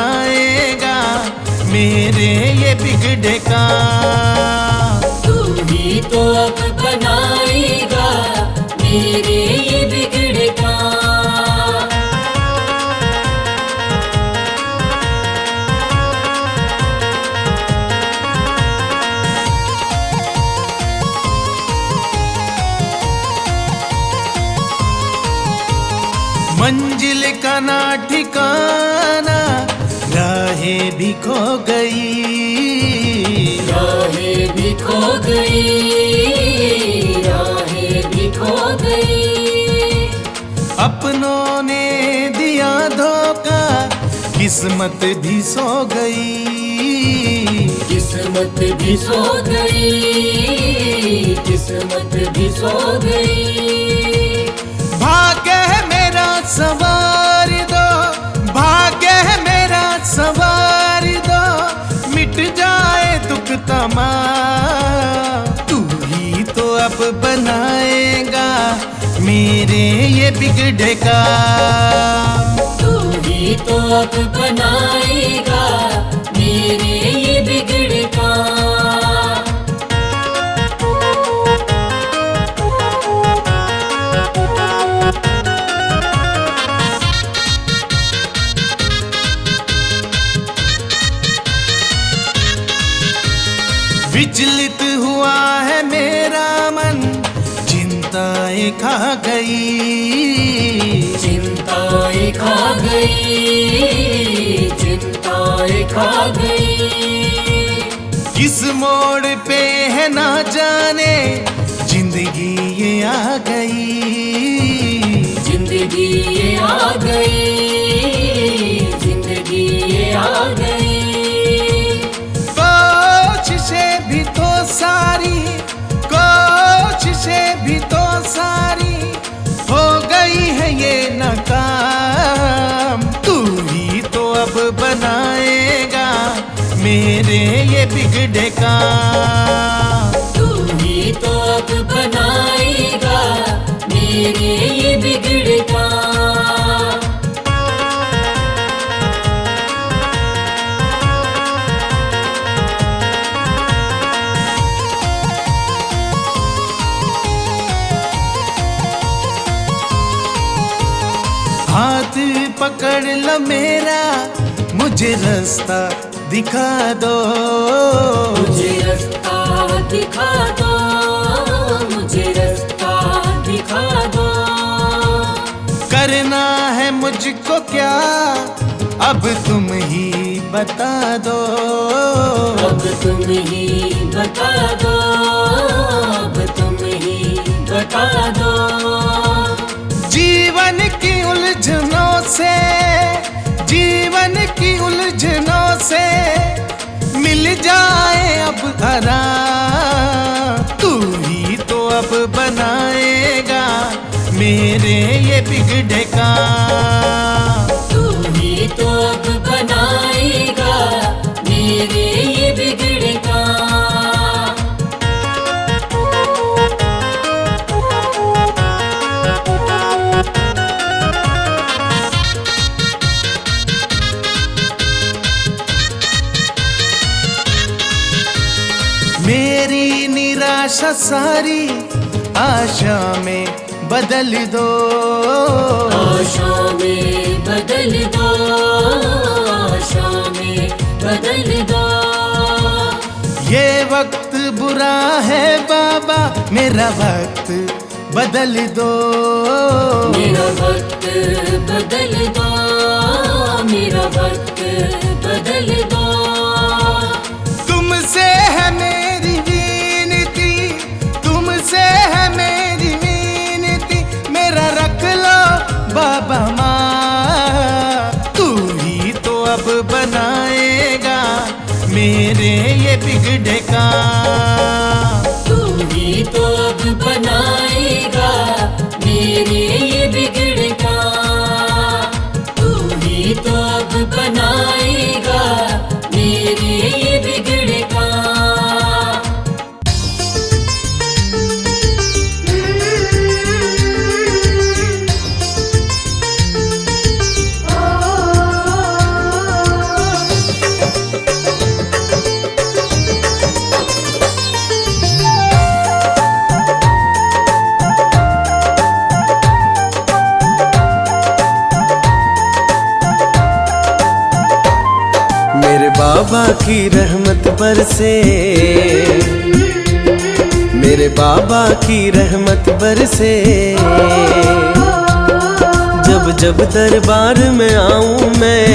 बनाएगा मेरे ये बिगड़े का। तू ही तो अब बनाएगा मेरे ये बिगड़े का। मंजिल का ना ठिकाना, राहें भी खो गई, राहें भी खो गई, राहें भी खो गई। अपनों ने दिया धोखा, किस्मत भी सो गई, किस्मत भी सो गई, किस्मत भी सो गई। भाग्य है मेरा सवार दो, भाग्य है मेरा सवार दो, मिट जाए दुख तमाम। तू ही तो अब बनाएगा मेरे ये बिगड़े का। तू ही तो अब बनाएगा मेरे ये बिगड़े का। विचलित हुआ है मेरा मन, चिंताएं खा गई, चिंताएं खा गई, चिंताएं खा गई। किस मोड़ पे है ना जाने जिंदगी ये आ गई, जिंदगी ये आ गई, जिंदगी ये आ गई। कोशिशें भी तो सारी, कोशिशें भी तो सारी हो गई है ये नाकाम। तू ही तो अब बनाएगा मेरे ये बिगड़े का। तू ही तो अब बनाएगा मेरे ये बिगड़े का। हाथ पकड़ लो मेरा, मुझे रास्ता दिखा दो, मुझे रास्ता दिखा दो, मुझे रास्ता दिखा दो। करना है मुझको क्या अब तुम ही बता दो, अब तुम ही बता दो, अब तुम ही बता दो। जीवन की उलझनों से, जीवन की उलझनों से मिल जाए अब आराम। तू ही तो अब बनाएगा मेरे ये बिगड़े का। तू ही तो अब बनाएगा मेरे ये बिगड़े का। मेरी निराशा सारी आशा में बदल दो, आशा में बदल दो, आशा में बदल दो। ये वक्त बुरा है बाबा, मेरा वक्त बदल दो, मेरा वक्त बदल दो, मेरा वक्त बदल दो। तुमसे है मेरी विनती, तुमसे है मेरी विनती, मेरा रख लो बाबा माँ। तू ही तो अब बनाएगा मेरे ये बिगड़े का। तू ही तो अब बनाएगा मेरे ये बिगड़े का। तू ही तो अब बनाएगा मेरे ये बिगड़े का। मेरे बाबा की रहमत बरसे, मेरे बाबा की रहमत बरसे। जब जब दरबार में आऊं मैं,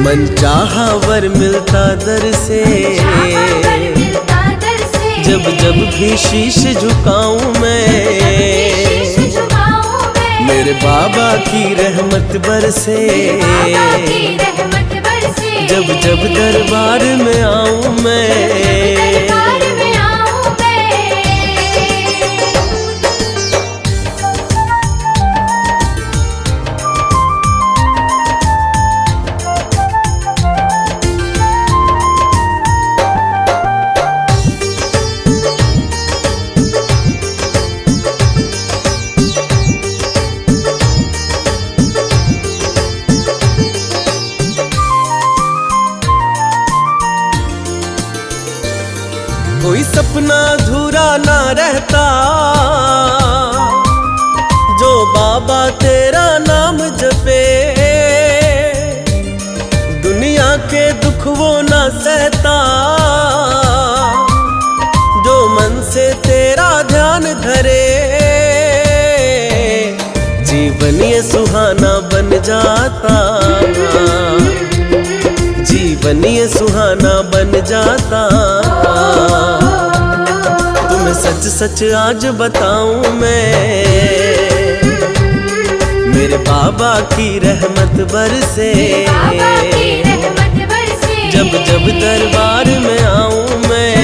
मन चाहा वर मिलता दर से। जब जब भी शीश झुकाऊं मैं, मेरे बाबा की रहमत बरसे। जब जब दरबार में आऊं मैं, कोई सपना अधूरा ना रहता, जो बाबा तेरा नाम जपे। दुनिया के दुख वो ना सहता, जो मन से तेरा ध्यान धरे। जीवन ये सुहाना बन जाता, जीवन ये सुहाना बन जाता। तुम्हें सच सच आज बताऊं मैं, मेरे बाबा की रहमत बरसे। जब जब दरबार में आऊं मैं,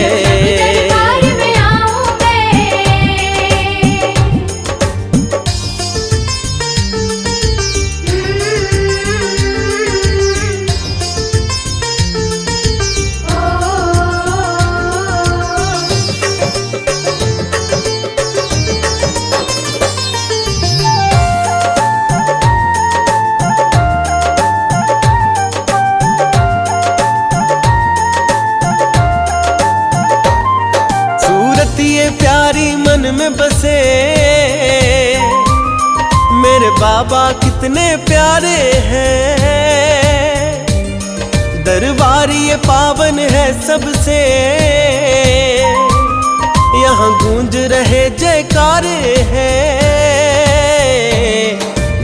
ये प्यारी मन में बसे। मेरे बाबा कितने प्यारे हैं, दरबार ये पावन है सबसे। यहाँ गूंज रहे जयकारे हैं,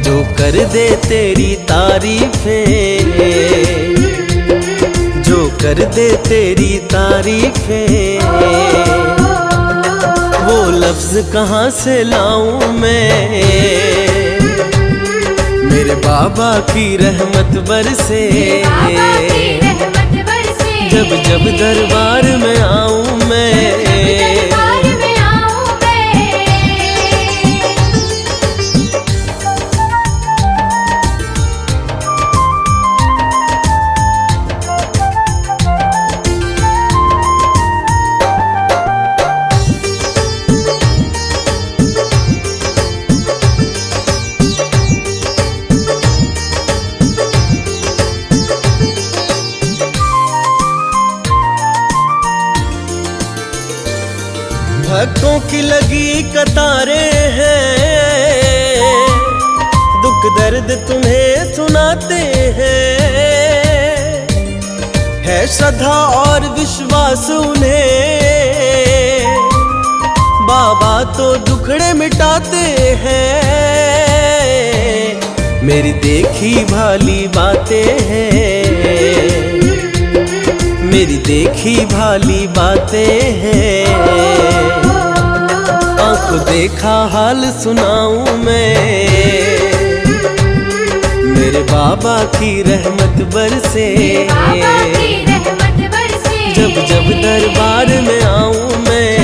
जो कर दे तेरी तारीफें, जो कर दे तेरी तारीफें। वो लफ्ज कहाँ से लाऊं मैं, मेरे बाबा की रहमत बरसे। जब जब दरबार में आऊं मैं, भक्तों की लगी कतारें हैं, दुख दर्द तुम्हें सुनाते हैं। है श्रद्धा और विश्वास उन्हें, बाबा तो दुखड़े मिटाते हैं। मेरी देखी भाली बातें हैं, मेरी देखी भाली बातें हैं। आंखों देखा हाल सुनाऊं मैं, मेरे बाबा की रहमत बरसे। जब जब दरबार में आऊं मैं,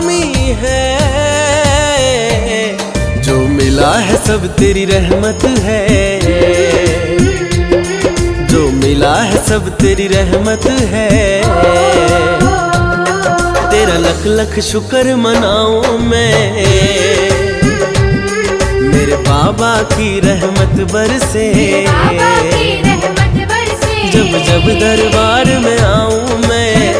गुलामी है। जो मिला है सब तेरी रहमत है, जो मिला है सब तेरी रहमत है। तेरा लख लख शुक्र मनाऊं मैं, मेरे बाबा की रहमत बरसे। जब जब दरबार में आऊं मैं,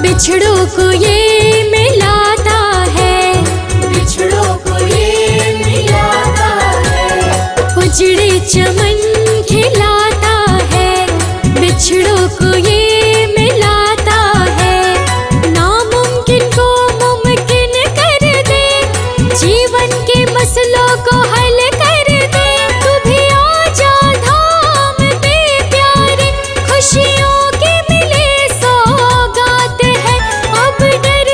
बिछड़ों को ये मिलाता है, बिछड़ों को ये मिलाता है। उजड़े चमन खिलाता है, बिछड़ों को ये मिलाता है। नामुमकिन को मुमकिन कर दे, जीवन के मसलों को हल कर दे। तू भी आ जा धाम पे प्यारे, खुशियों के मिले सौगात है। अब डर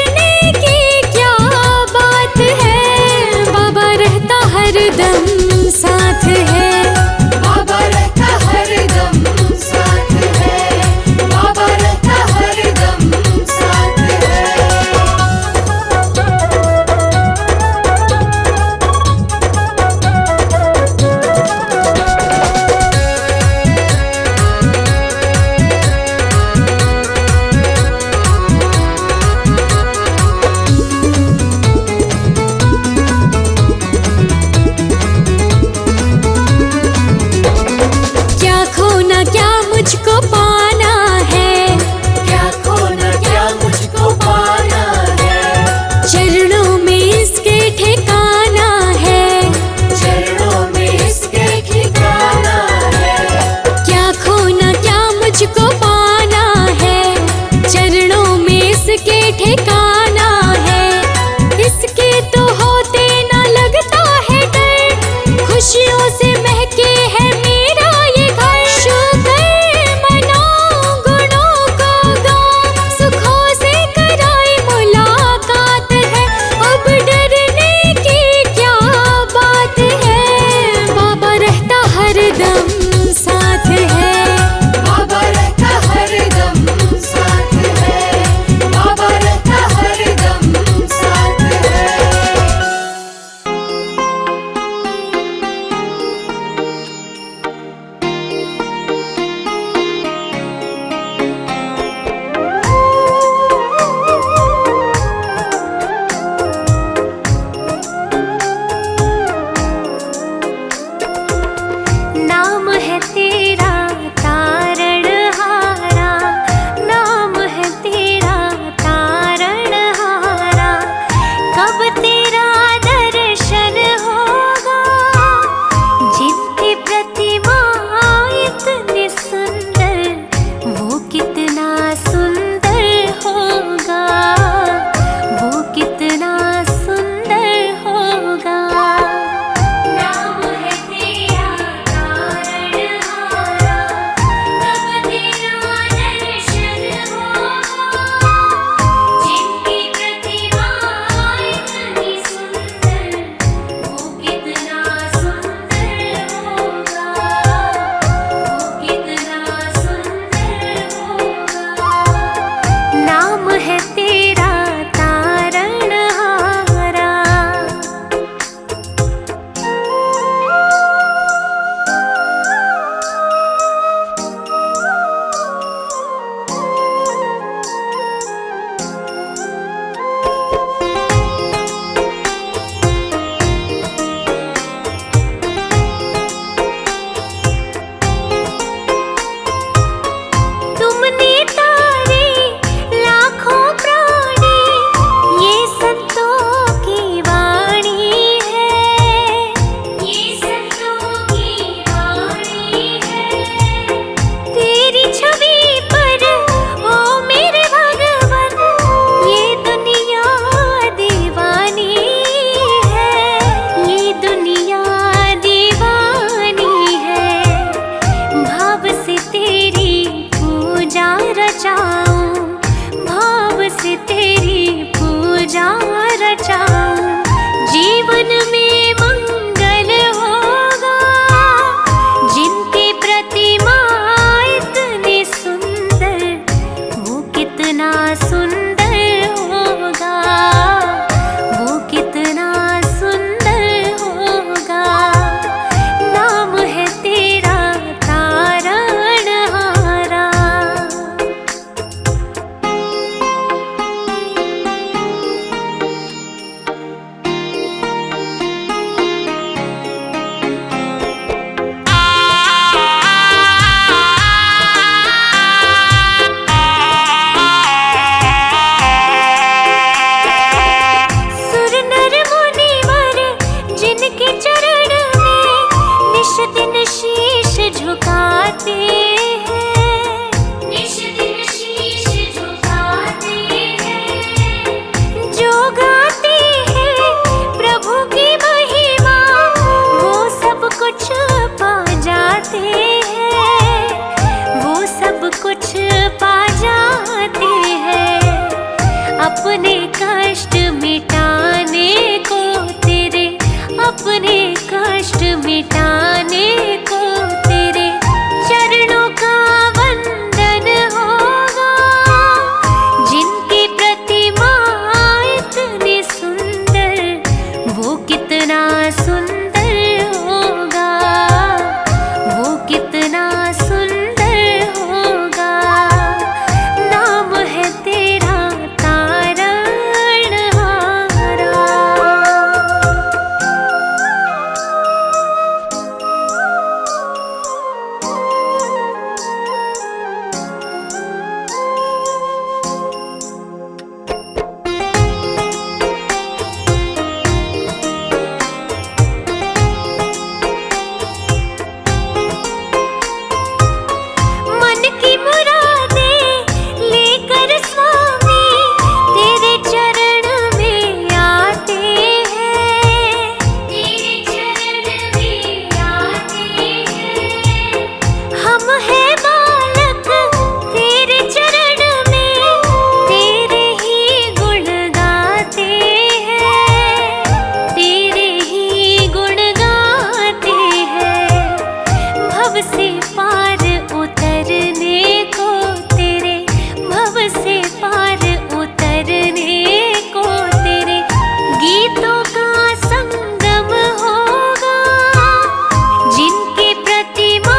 चरण में निश दिन शीश झुकाते हैं, निश दिन शीश झुकाते हैं। जो गाते हैं प्रभु की महिमा वो सब कुछ पा जाते हैं, वो सब कुछ पा जाते हैं। अपने कष्ट मिटाने को तेरे, अपने कष्ट मिटाने को तेरे चरणों का वंदन होगा। जिनकी प्रतिमा इतनी सुंदर वो कितना सुंदर होगा, वो कितना सुंदर होगा। नाम है तेरा तारणहारा। मन की मुरादें लेकर स्वामी तेरे चरण में आते हैं, तेरे चरण में आते हैं। हम हैं बालक तेरे चरण में तेरे ही गुण गाते हैं, तेरे ही गुण गाते हैं। भव से पार उतरने को तेरे, भव से पार उतरने को तेरे गीतों का संगम होगा। जिनकी प्रतिमा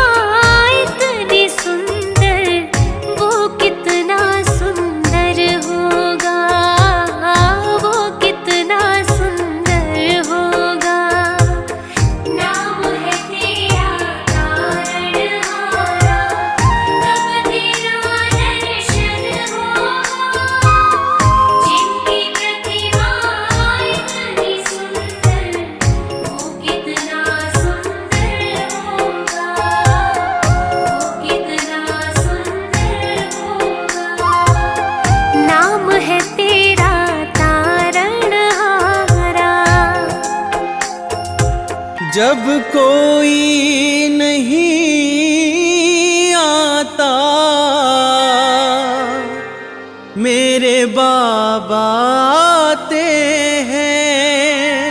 इतनी सुंदर वो कितना सुंदर होगा, वो कितना सुंदर होगा। नाम है तेरा तारणहारा, तब तेरा दर्शन होगा। जिनकी प्रतिमा इतनी सुंदर वो कितना सुंदर होगा, वो कितना सुंदर होगा। नाम है तेरा तारणहारा। जब कोई नहीं आता मेरे बाबा आते हैं।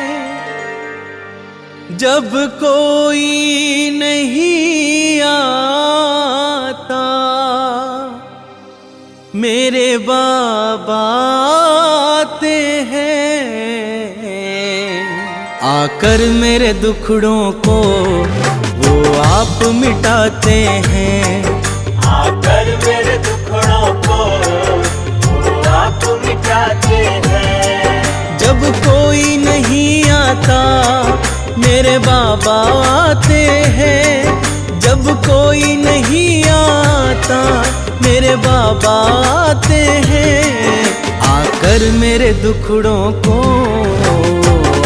जब कोई नहीं आता मेरे बाबा आते हैं। आकर मेरे दुखड़ों को वो आप मिटाते हैं, आकर मेरे दुखड़ों को वो आप मिटाते हैं। जब कोई नहीं आता मेरे बाबा आते हैं। जब कोई नहीं आता मेरे बाबा आते हैं। आकर मेरे दुखड़ों को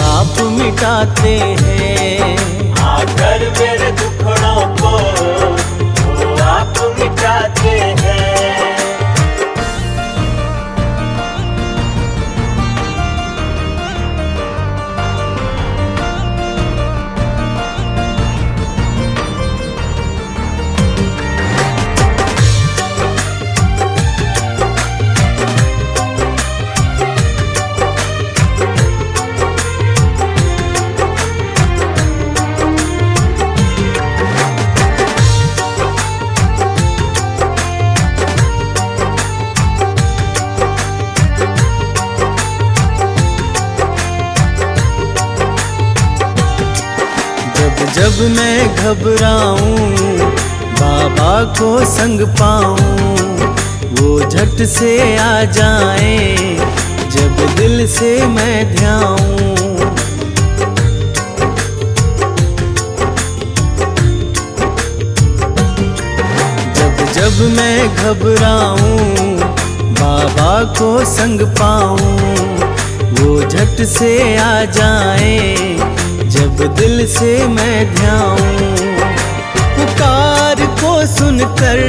आप मिटाते हैं, आकर मेरे दुखड़ों को वो आप मिटाते हैं। जब मैं घबराऊं बाबा को संग पाऊं, वो झट से आ जाए जब दिल से मैं ध्याऊं। जब मैं घबराऊं बाबा को संग पाऊं, वो झट से आ जाए जब दिल से मैं ध्याऊं, पुकार को सुनकर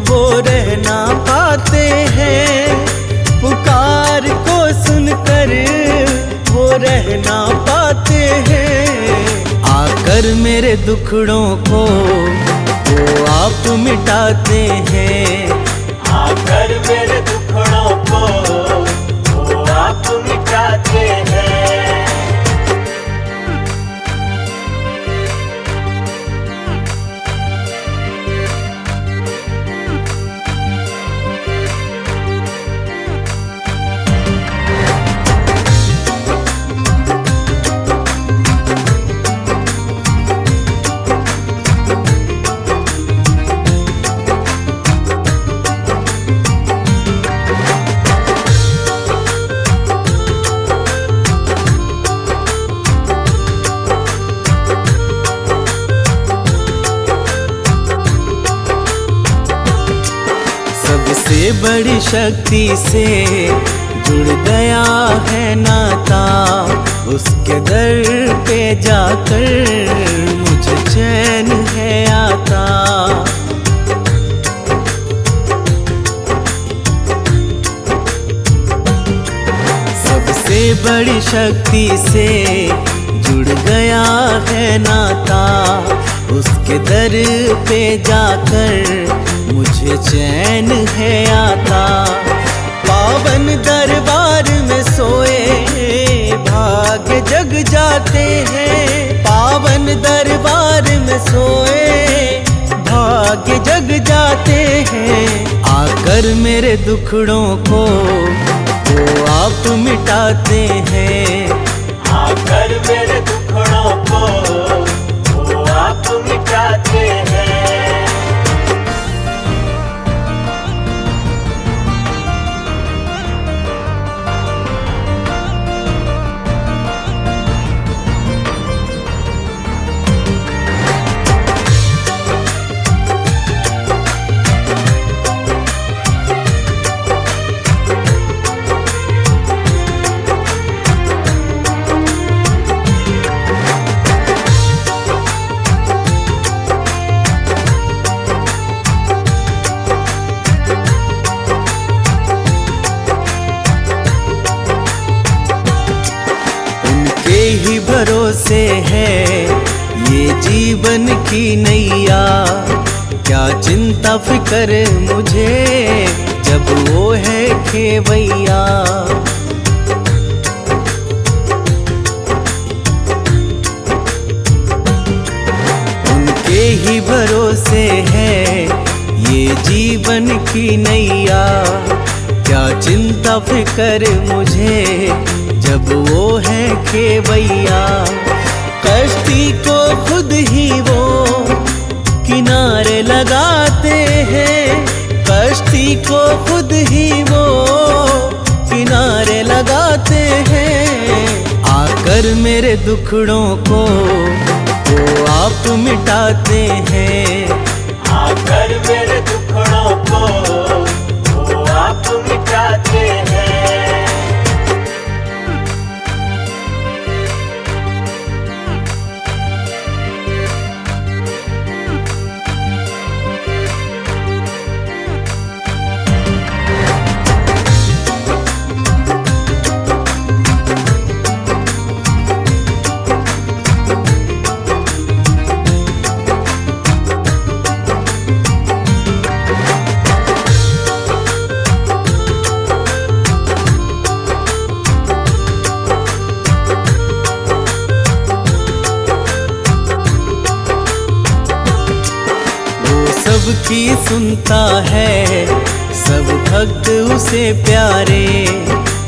वो रह ना पाते हैं, पुकार को सुनकर वो रह ना पाते हैं। आकर मेरे दुखड़ों को वो आप मिटाते हैं, आकर मेरे दुखड़ों को वो आप मिटाते हैं। सबसे बड़ी शक्ति से जुड़ गया है नाता, उसके दर पे जाकर मुझे चैन है आता। सबसे बड़ी शक्ति से जुड़ गया है नाता, उसके दर पे जाकर मुझे चैन है आता। पावन दरबार में सोए भाग्य जग जाते हैं, पावन दरबार में सोए भाग्य जग जाते हैं। आकर मेरे दुखड़ों को वो आप मिटाते हैं, आकर मेरे दुखड़ों को वो आप मिटाते हैं। ही भरोसे है ये जीवन की नैया, क्या चिंता फिकर मुझे जब वो है खेवैया। उनके ही भरोसे है ये जीवन की नैया, क्या चिंता फिकर मुझे जब वो है खेवैया। कश्ती को खुद ही वो किनारे लगाते हैं, कश्ती को खुद ही वो किनारे लगाते हैं। आकर मेरे दुखड़ों को वो आप मिटाते हैं, आकर मेरे दुखड़ों को वो आप मिटाते हैं। सबकी सुनता है, सब भक्त उसे प्यारे,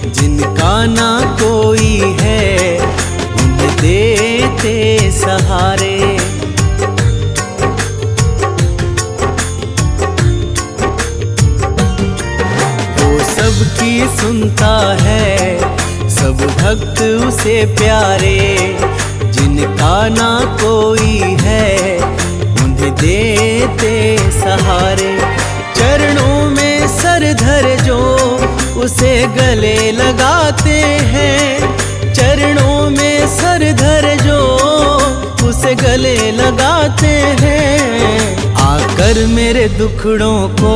जिनका ना कोई है उन्हें देते सहारे। वो सबकी सुनता है, सब भक्त उसे प्यारे, जिनका ना कोई है देते सहारे। चरणों में सर धर जो उसे गले लगाते हैं, चरणों में सर धर जो उसे गले लगाते हैं। आकर मेरे दुखड़ों को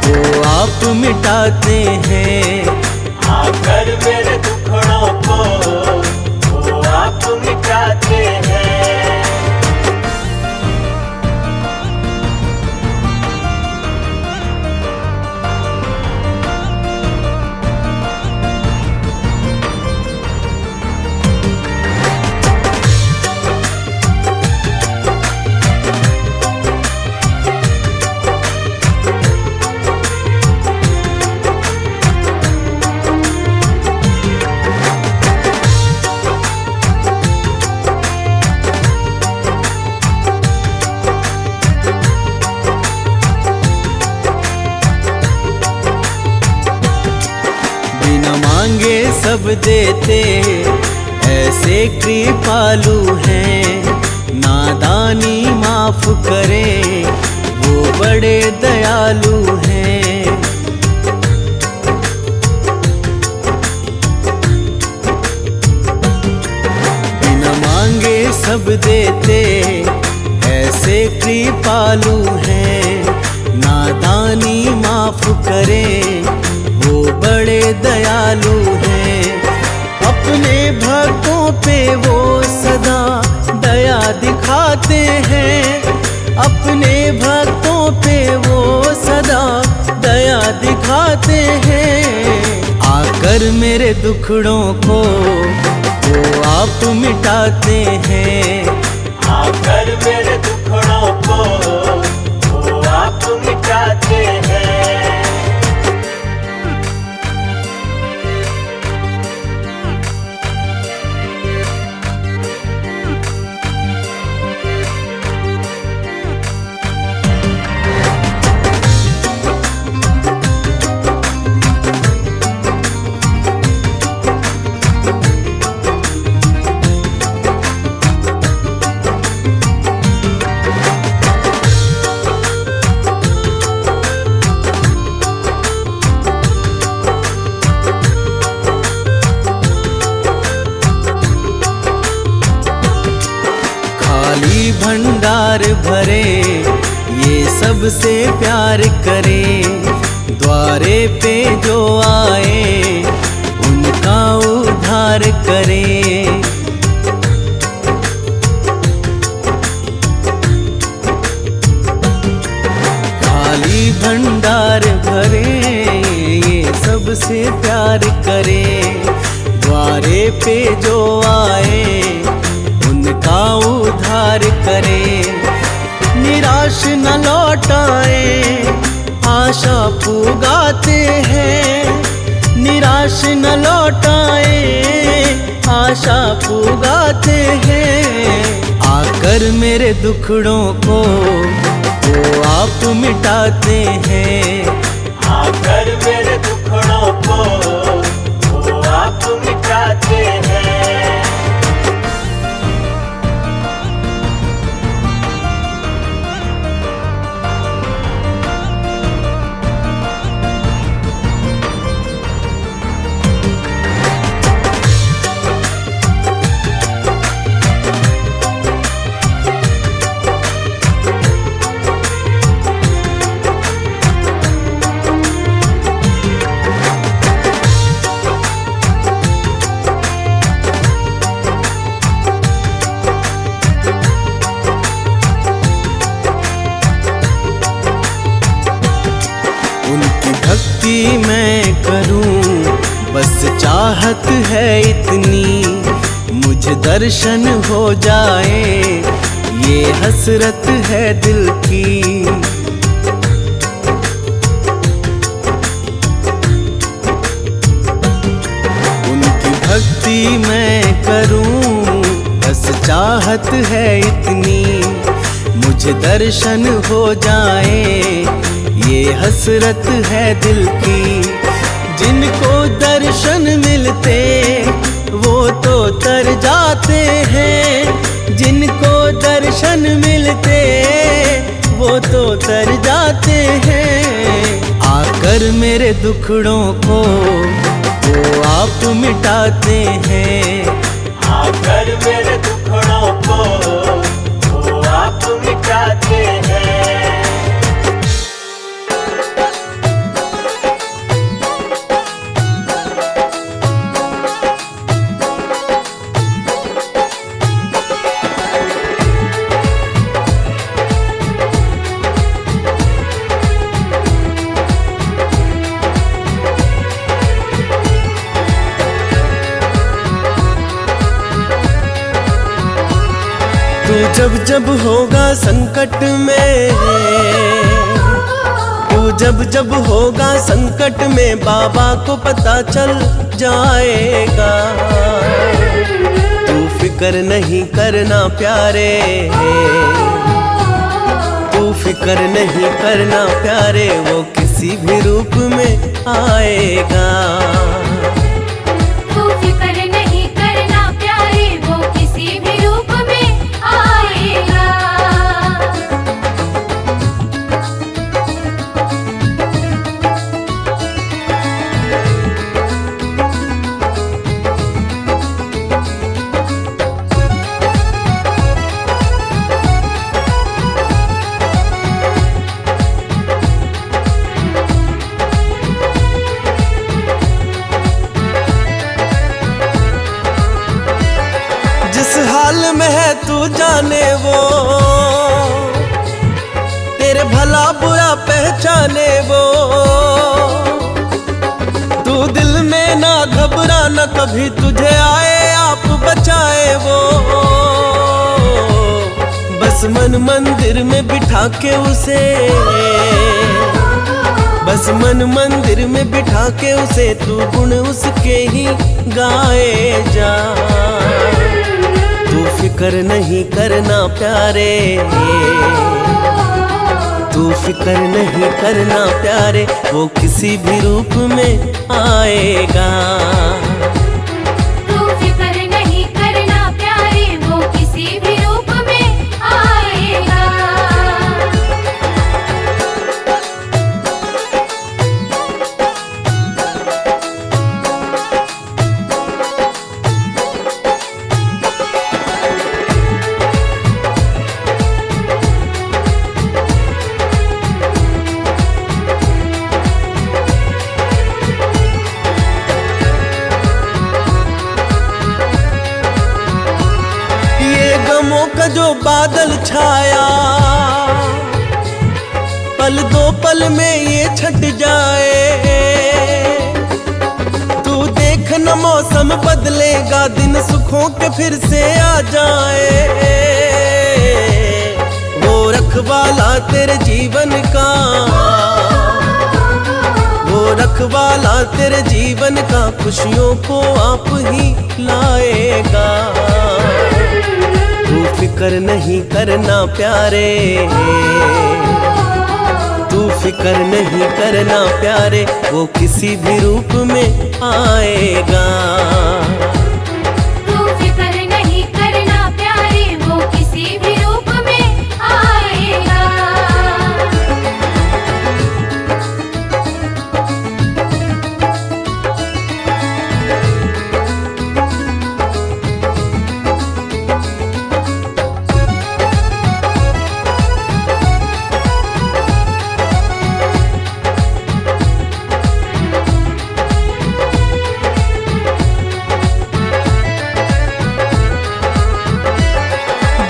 वो आप मिटाते हैं। आकर मेरे दुखड़ों को वो आप मिटाते हैं। बिना मांगे सब देते ऐसे कृपालु हैं। नादानी माफ करे वो बड़े दयालु हैं। बिना मांगे सब देते ऐसे कृपालु हैं। नादानी माफ करे वो बड़े दयालु हैं। अपने भक्तों पे वो सदा दया दिखाते हैं। अपने भक्तों पे वो सदा दया दिखाते हैं। आकर मेरे दुखड़ों को वो आप मिटाते हैं। आकर मेरे दुखड़ों को वो आप मिटाते हैं। खाली भंडार भरे ये सबसे प्यार करे। द्वारे पे जो आए उनका उद्धार करे। खाली भंडार भरे ये सबसे प्यार करे। द्वारे पे जो आए उनका उद्धार करे। निराश न लौटाए आशा पुगाते हैं। निराश न लौटाए आशा पुगाते हैं। आकर मेरे दुखड़ों को वो आप मिटाते हैं। आकर मेरे दुखड़ों को वो आप मिटाते हैं। उनकी भक्ति मैं करूं बस चाहत है इतनी। मुझे दर्शन हो जाए ये हसरत है दिल की। उनकी भक्ति मैं करूं बस चाहत है इतनी। मुझे दर्शन हो जाए ये हसरत है दिल की। जिनको दर्शन मिलते वो तो तर जाते हैं। जिनको दर्शन मिलते वो तो तर जाते हैं। आकर मेरे दुखड़ों को वो आप मिटाते हैं। आकर मेरे दुखड़ों को वो आप मिटाते हैं। तू जब जब होगा संकट में, तू जब जब होगा संकट में, बाबा को पता चल जाएगा। तू फिक्र नहीं करना प्यारे, तू फिक्र नहीं करना प्यारे, वो किसी भी रूप में आएगा। तू फिक्र नहीं करना प्यारे, वो किसी भी रूप में आएगा। जिस हाल में है तू जाने वो, तेरे भला बुरा पहचाने वो। तू दिल में ना घबराना कभी, तुझे आए आप बचाए वो। बस मन मंदिर में बिठा के उसे, बस मन मंदिर में बिठा के उसे, तू गुण उसके ही गाए जा। तू फिक्र नहीं करना प्यारे, तू फिक्र नहीं करना प्यारे, वो किसी भी रूप में आएगा। तू फिक्र नहीं करना प्यारे, वो किसी भी रूप में आएगा। गमों का जो बादल छाया, पल दो पल में ये छट जाए। तू देख न मौसम बदलेगा, दिन सुखों के फिर से आ जाए। वो रखवाला तेरे जीवन का, वो रखवाला तेरे जीवन का, खुशियों को आप ही लाएगा। तू फिक्र नहीं करना प्यारे, तू फिक्र नहीं करना प्यारे, वो किसी भी रूप में आएगा। तू फिक्र नहीं करना प्यारे, वो किसी भी रूप में आएगा।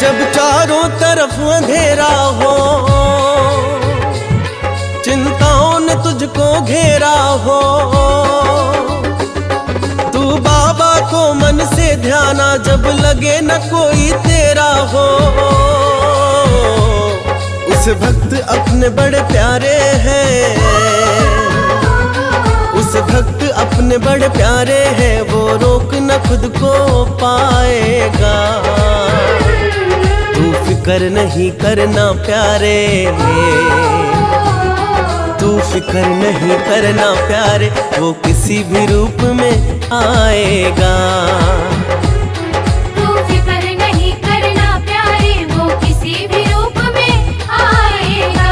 जब चारों तरफ अंधेरा हो, चिंताओं ने तुझको घेरा हो, तू बाबा को मन से ध्याना, जब लगे न कोई तेरा हो। उस भक्त अपने बड़े प्यारे हैं, उस भक्त अपने बड़े प्यारे हैं, वो रोक न खुद को पाएगा। तू फिक्र नहीं करना प्यारे, तू फिक्र नहीं करना प्यारे, वो किसी भी रूप में आएगा। तू फिक्र नहीं करना प्यारे, वो किसी भी रूप में आएगा।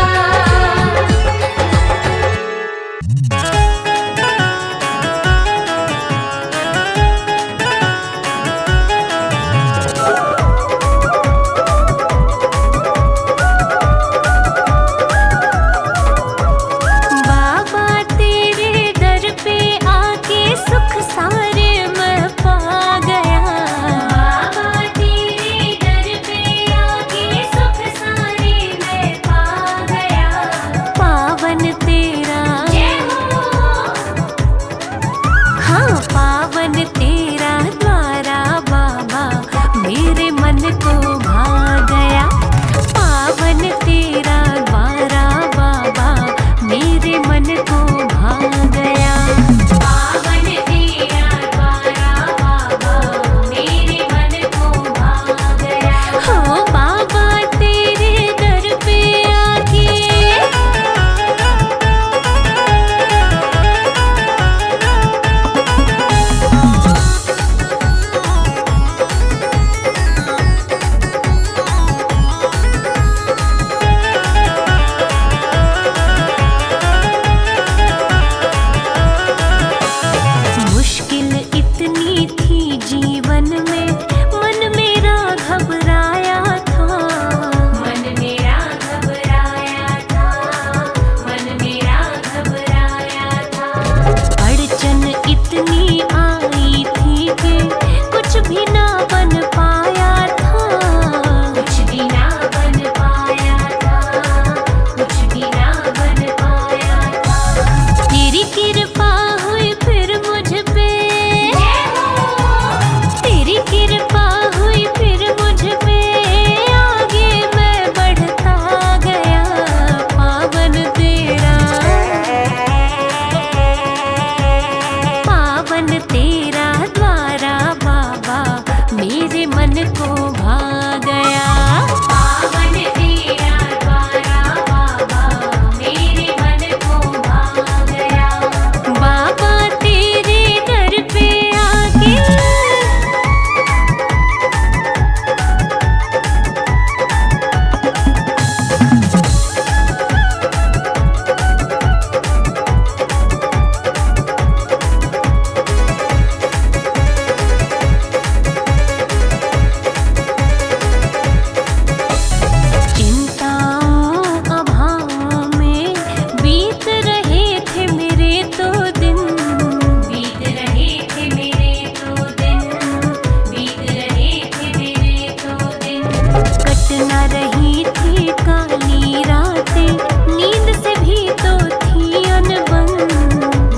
रही थी काली रातें, नींद से भी तो थी अनबन,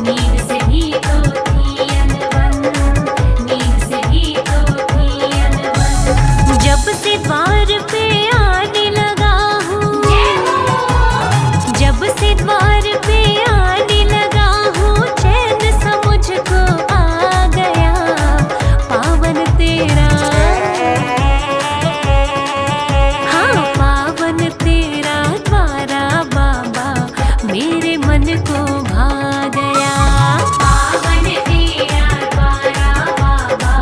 नींद से भी तो थी अनबन, नींद से भी तो थी अनबन। जब से द्वार पे आने लगा हूँ, जब से द्वार पे आने लगा हूँ, चैन सा मुझको आ गया। पावन तेरा, हाँ पावन तेरा द्वारा बाबा, मेरे मन को भा गया। पावन तेरा द्वारा बाबा,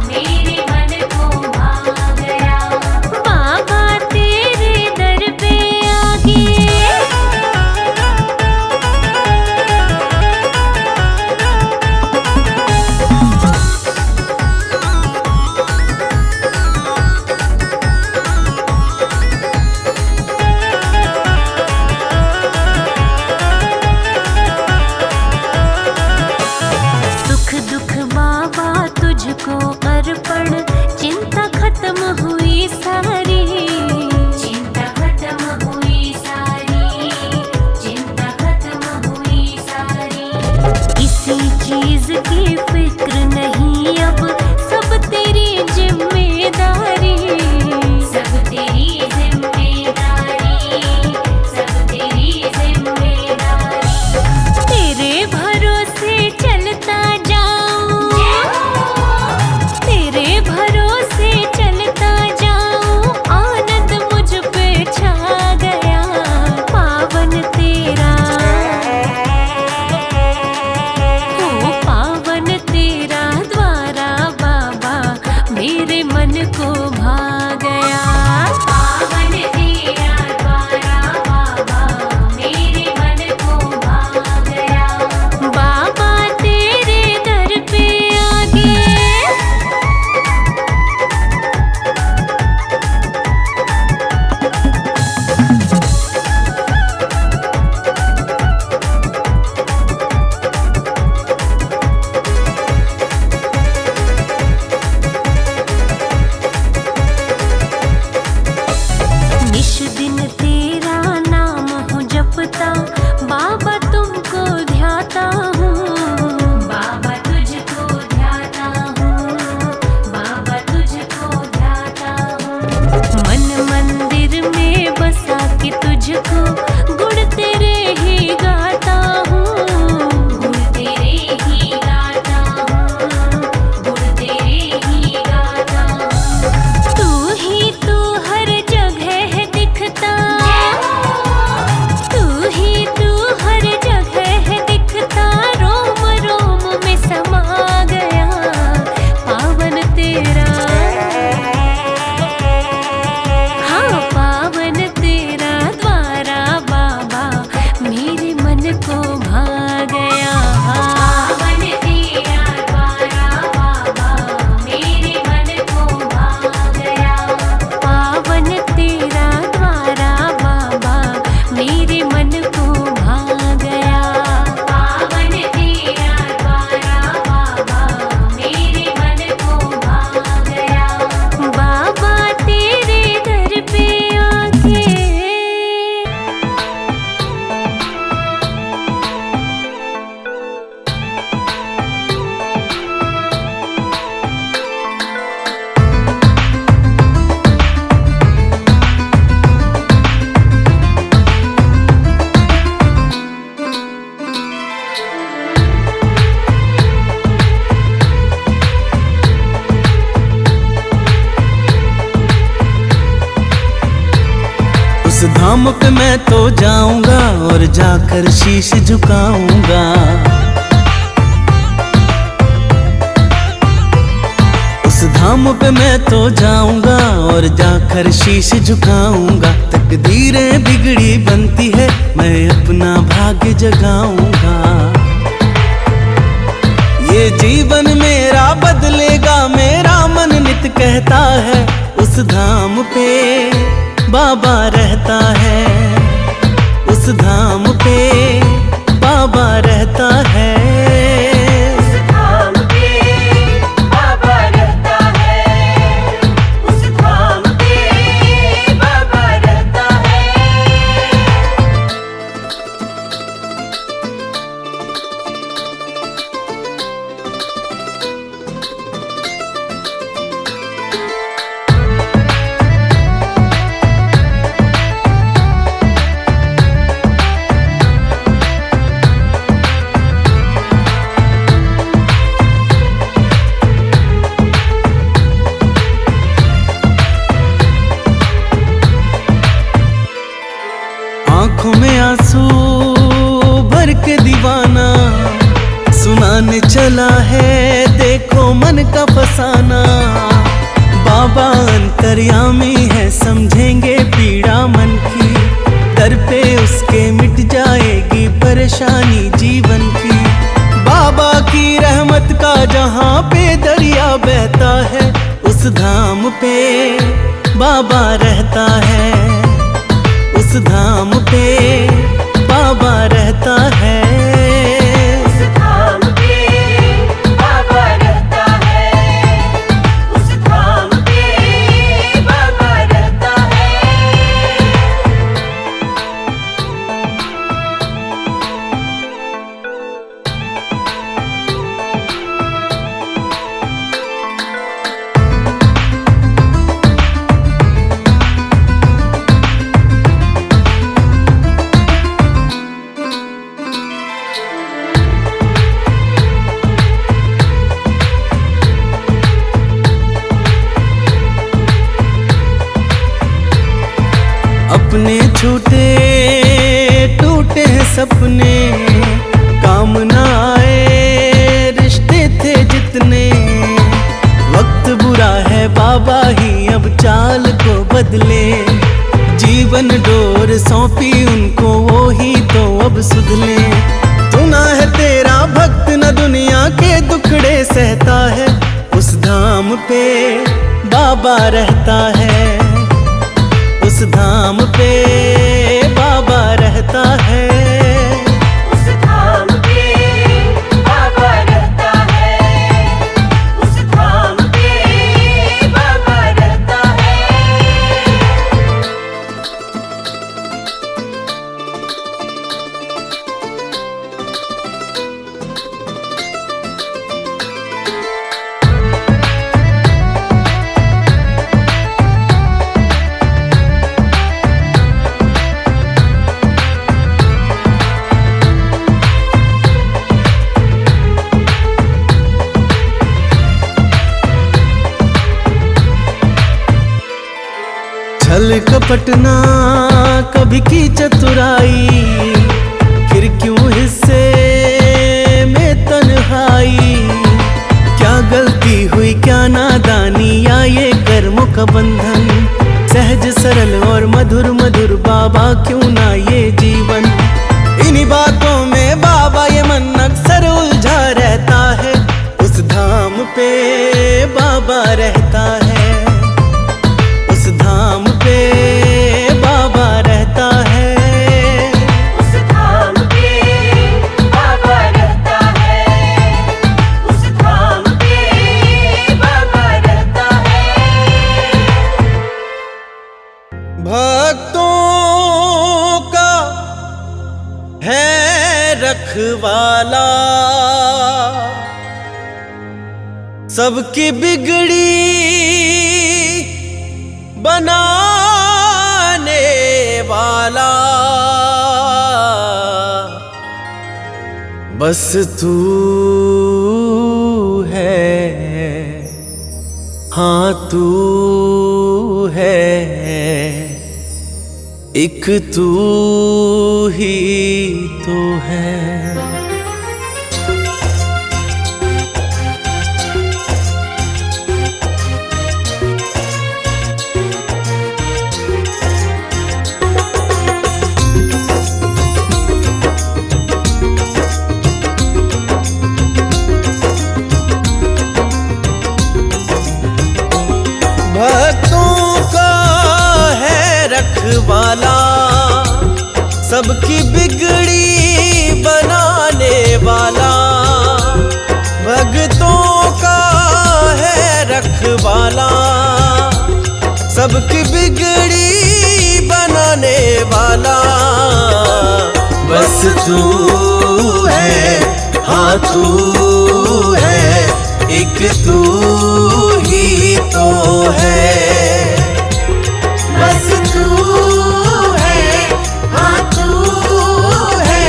मेरे मन को भा गया। बाबा तेरे दर पे आगे, सुख दुख बाबा तुझको अर्पण, चिंता खत्म हुई सारी, चिंता खत्म हुई सारी, चिंता खत्म हुई सारी। किसी चीज की फिक्र नहीं अब, सब तेरी जिम्मेदारी, सब तेरी जिम्मेदारी, सब तेरी जिम्मेदारी। तेरे भरोसे चलता जाऊं, तेरे भरोसे चलता जाऊं, आनंद मुझ पे छा गया। पावन तेरा, हो पावन तेरा द्वारा बाबा, मेरे मन को भा गया। पावन तेरा द्वारा बाबा, मेरे मन को भा गया। बाबा तेरे दर पे आगे, निश दिन तेरा नाम हूँ जपता, बाबा तुमको ध्याता हूँ, बाबा तुझको ध्याता हूँ, बाबा तुझको ध्याता हूँ। मन मंदिर में बसा के तुझको गुण तेरे ही गाता हूँ, गुण तेरे ही गाता हूँ, गुण तेरे ही गाता हूँ। तू हर जगह दिखता, तू हर जगह दिखता, रोम रोम में समा गया। पावन तेरा, हाँ पावन तेरा द्वारा बाबा, मेरे मन को भा गया। पावन तेरा द्वारा बाबा, मेरे मन को भा गया। पावन तेरा द्वारा बाबा, मेरे मन को भा गया। पावन तेरा द्वारा बाबा, मेरे मन को भा गया। बाबा तेरे दर पे आके, उस धाम पे मैं तो जाऊंगा और जाकर शीश झुकाऊंगा। उस धाम पे मैं तो जाऊंगा और जाकर शीश झुकाऊंगा। तकदीरें बिगड़ी बनती है, मैं अपना भाग्य जगाऊंगा। ये जीवन मेरा बदलेगा, मेरा मन नित कहता है। उस धाम पे बाबा रहता है, उस धाम पे बाबा रहता है। उस धाम पे बाबा रहता है, उस धाम पे बाबा चला है देखो मन का फसाना। बाबा अंतर्यामी है समझेंगे पीड़ा मन की, दर पे उसके मिट जाएगी परेशानी जीवन की। बाबा की रहमत का जहाँ पे दरिया बहता है, उस धाम पे बाबा रहता है, उस धाम पे बाबा रहता है। उस धाम पे बाबा रहता है, उस धाम पे बाबा रहता है। अपने छूटे टूटे हैं सपने, काम ना आए रिश्ते थे जितने। वक्त बुरा है बाबा ही अब चाल को बदले, जीवन डोर सौंपी उनको वो ही तो अब सुधले। सुना है तेरा भक्त न दुनिया के दुखड़े सहता है, उस धाम पे बाबा रहता है, उस धाम पे बाबा रहता है। उस धाम पे बाबा रहता है, उस धाम पे बाबा रहता है। छल कपटना कभी की चतुराई, फिर क्यों हिस्से में तन्हाई। क्या गलती हुई क्या नादानी या ये कर्मों का बंधन, सहज सरल और मधुर मधुर बाबा क्यों ना ये जीवन। इन्हीं बातों में बाबा ये मन अक्सर उलझा रहता है, उस धाम पे बाबा रहता है, उस धाम पे बाबा रहता है। उस धाम पे बाबा रहता है, उस धाम पे बाबा रहता है। भक्तों का है रखवाला, सबकी बिगड़ी बनाने वाला। बस तू है, हाँ तू है, एक तू ही तो है। भक्तों का है रखवाला, सबकी बिगड़ी बनाने वाला। भक्तों का है रखवाला, सबकी बिगड़ी बनाने वाला। बस तू है, हाँ तू है, एक तू ही तो है। बस तू है, हाँ तू है,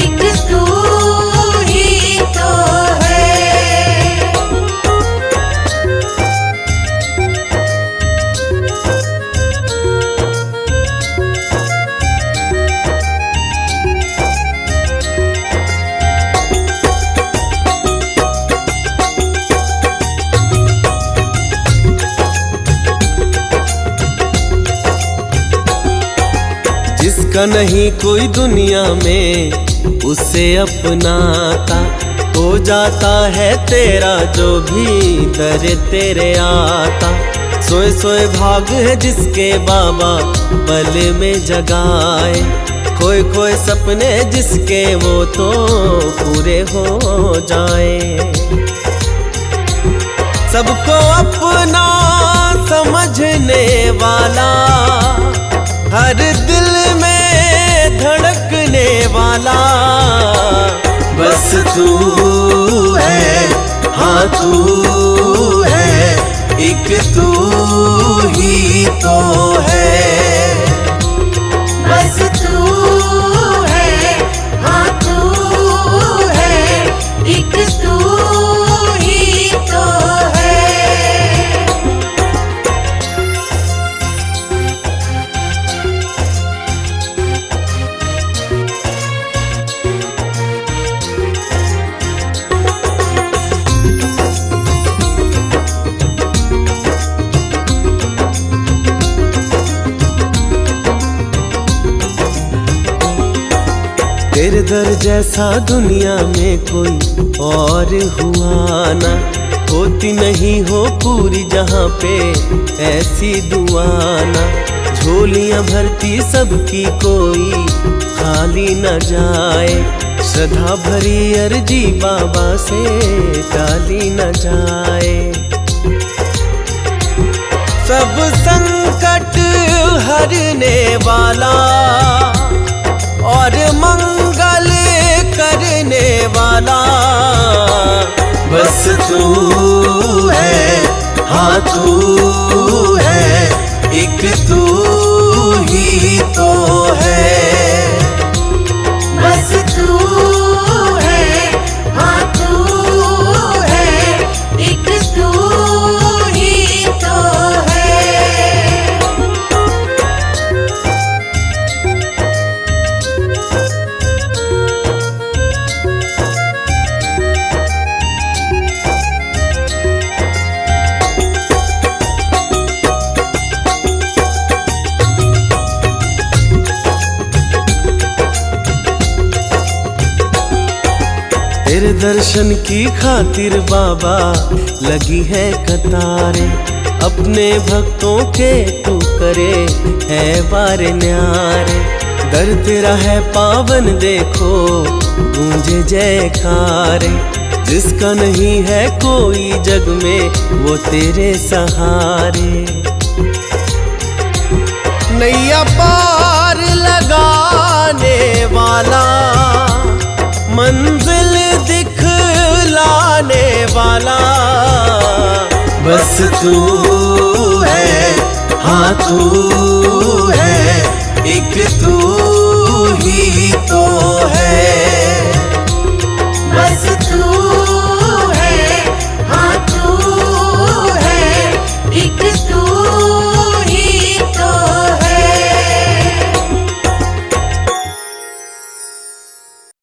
एक तू ही तो है। जिसका नहीं कोई दुनिया में उसे अपनाता, हो जाता है तेरा जो भी दर तेरे आता। सोए सोए भाग है जिसके बाबा पल में जगाए, खोए खोए सपने जिसके वो तो पूरे हो जाए। सबको अपना समझने वाला, हर दिल में धड़कने वाला, बस तू है, हाँ तू है, एक तू ही तो है। बस तू है, हाँ तू है, एक तू ही तो है। तेरे दर जैसा दुनिया में कोई और हुआ ना, होती नहीं हो पूरी जहाँ पे ऐसी दुआना। झोलियाँ भरती सबकी कोई खाली न जाए, श्रद्धा भरी अर्जी बाबा से टाली न जाए। सब संकट हरने वाला और मंगल करने वाला, बस तू है, हाँ तू है, एक तू ही तो है। बस तू है, हाँ तू है, एक तू ही तो है। तेरे दर्शन की खातिर बाबा लगी है कतारें, अपने भक्तों के तू करे है बारे न्यारे। दर तेरा है पावन देखो गूंजे जयकारे, जिसका नहीं है कोई जग में वो तेरे सहारे। नैया पार लगाने वाला, मंजिल दिखलाने वाला, बस तू है, हाँ तू है, एक तू ही तो